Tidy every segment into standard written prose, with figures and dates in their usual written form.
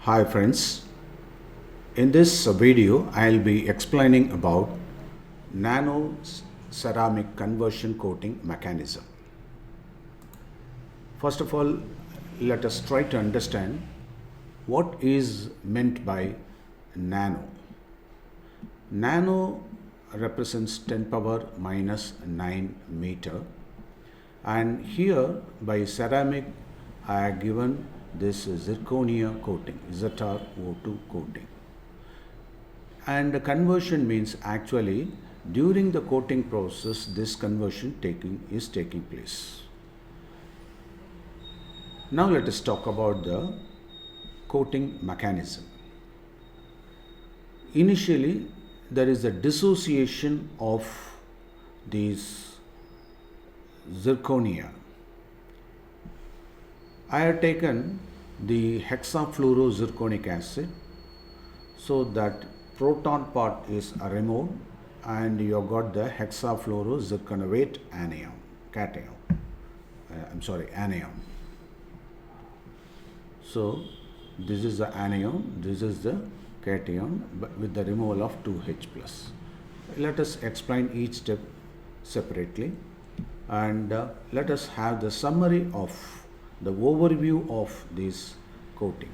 Hi friends, in this video I'll be explaining about nano ceramic conversion coating mechanism. First of all, let us try to understand what is meant by nano. Nano represents 10 power minus 9 meter, and here by ceramic I have given this zirconia coating, ZrO2 coating. And the conversion means actually during the coating process this conversion is taking place. Now let us talk about the coating mechanism. Initially there is a dissociation of these zirconia. I have taken the hexafluorozirconic acid, so that proton part is removed and you have got the hexafluorozirconovate anion, anion. So this is the anion, this is the cation, but with the removal of 2H plus. Let us explain each step separately, and let us have the summary of the overview of this coating.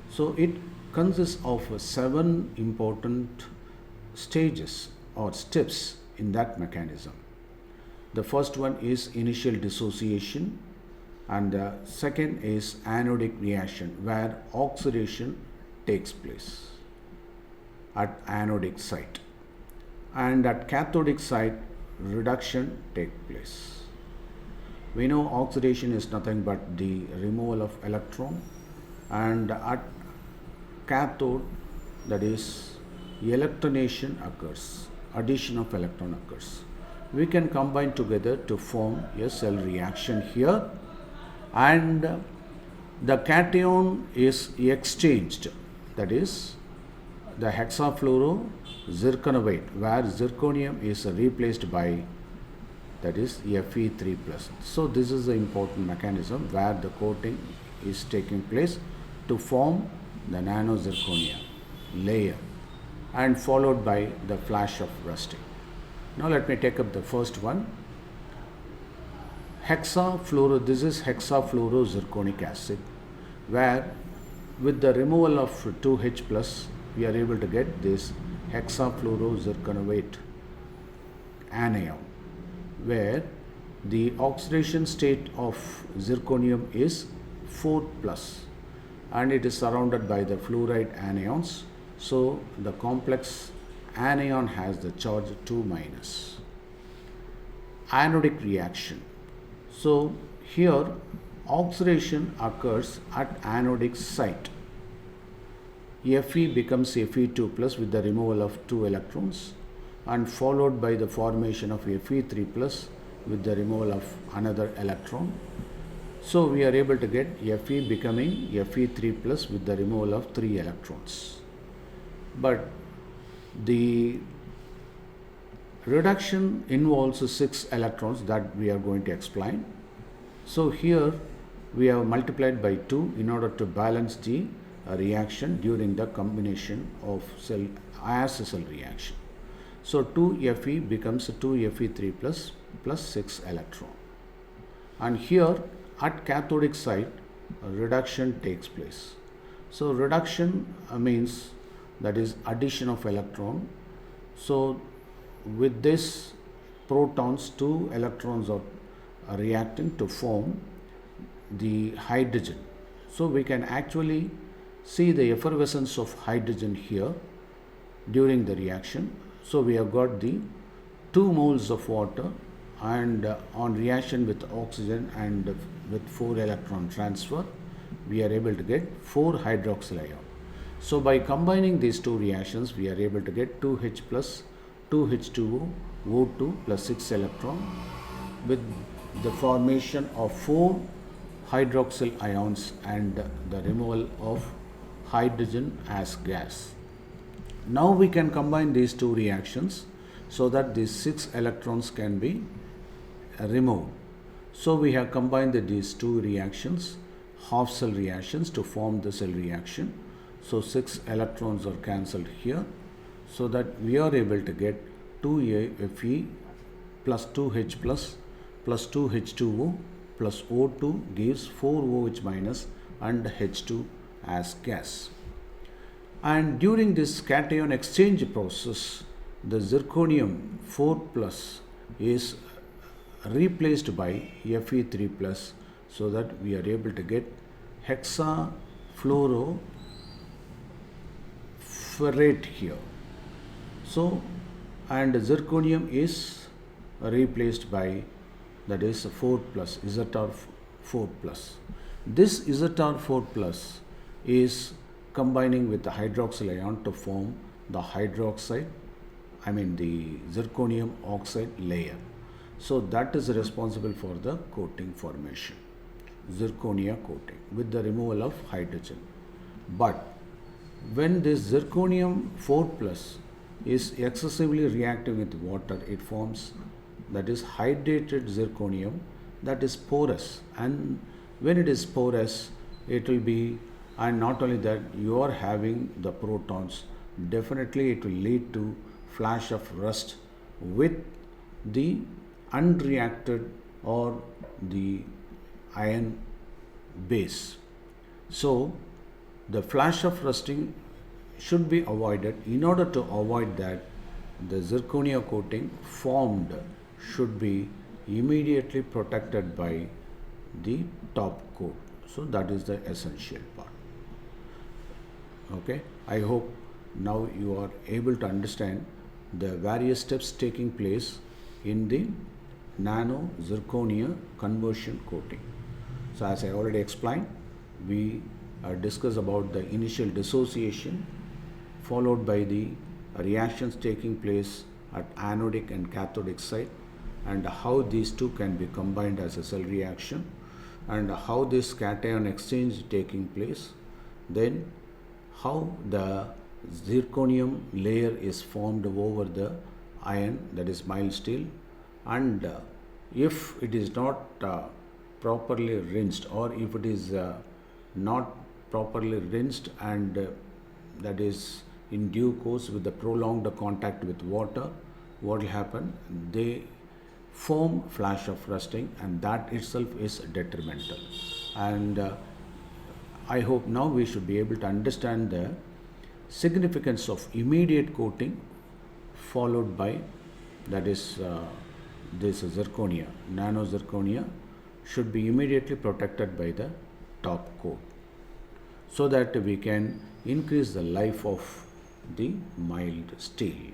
So it consists of 7 important stages or steps in that mechanism. The first one is initial dissociation, and the second is anodic reaction, where oxidation takes place at anodic site, and at cathodic site reduction takes place. We know oxidation is nothing but the removal of electron, and at cathode, that is, electronation occurs, addition of electron occurs. We can combine together to form a cell reaction here, and the cation is exchanged, that is the hexafluorozirconovate, where zirconium is replaced by, that is, Fe3 plus. So this is the important mechanism where the coating is taking place to form the nano zirconia layer, and followed by the flash of rusting. Now let me take up the first one. This is hexafluorozirconic acid, where with the removal of 2H plus we are able to get this hexafluorozirconovate anion, where the oxidation state of zirconium is 4 plus, and it is surrounded by the fluoride anions. So the complex anion has the charge 2 minus. Anodic reaction. So here oxidation occurs at anodic site. Fe becomes Fe2 plus with the removal of 2 electrons, and followed by the formation of Fe3 plus with the removal of another electron. So we are able to get Fe becoming Fe3 plus with the removal of 3 electrons. But the reduction involves 6 electrons that we are going to explain. So here we have multiplied by 2 in order to balance the reaction during the combination of cell reaction. So 2Fe becomes 2Fe3 plus 6 electron. And here at cathodic site reduction takes place. So reduction means, that is, addition of electron. So with this protons, 2 electrons are reacting to form the hydrogen. So we can actually see the effervescence of hydrogen here during the reaction. So we have got the 2 moles of water, and on reaction with oxygen and with 4 electron transfer we are able to get 4 hydroxyl ion. So by combining these 2 reactions we are able to get 2H plus 2H2O O2 plus 6 electron with the formation of 4 hydroxyl ions and the removal of hydrogen as gas. Now we can combine these 2 reactions so that these 6 electrons can be removed. So we have combined these 2 reactions half cell reactions to form the cell reaction. So 6 electrons are cancelled here, so that we are able to get 2Fe plus 2H plus 2H2O plus O2 gives 4OH minus and H2 as gas. And during this cation exchange process, the zirconium 4 plus is replaced by Fe3 plus, so that we are able to get hexafluoroferrate here. So, and zirconium is replaced by, that is 4 plus, Zr4 plus. This Zr4 plus is combining with the hydroxyl ion to form the hydroxide, the zirconium oxide layer. So that is responsible for the coating formation, zirconia coating, with the removal of hydrogen. But when this zirconium 4 plus is excessively reacting with water, it forms, that is hydrated zirconium, that is porous. And when it is porous, it will be, and not only that, you are having the protons, definitely it will lead to flash of rust with the unreacted or the iron base. So the flash of rusting should be avoided. In order to avoid that, the zirconia coating formed should be immediately protected by the top coat. So that is the essential part. Okay, I hope now you are able to understand the various steps taking place in the nano zirconia conversion coating. So as I already explained, we discuss about the initial dissociation, followed by the reactions taking place at anodic and cathodic site, and how these two can be combined as a cell reaction, and how this cation exchange taking place, then how the zirconium layer is formed over the iron, that is mild steel, and if it is not properly rinsed, or if it is not properly rinsed, and that is in due course with the prolonged contact with water, what will happen? They form flash of rusting, and that itself is detrimental. And I hope now we should be able to understand the significance of immediate coating, followed by, that is this zirconia, nano zirconia should be immediately protected by the top coat, so that we can increase the life of the mild steel.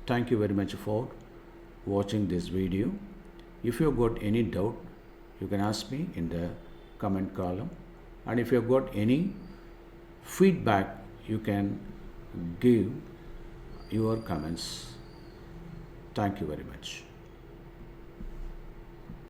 Thank you very much for watching this video. If you have got any doubt, you can ask me in the comment column, and if you have got any feedback, you can give your comments. Thank you very much.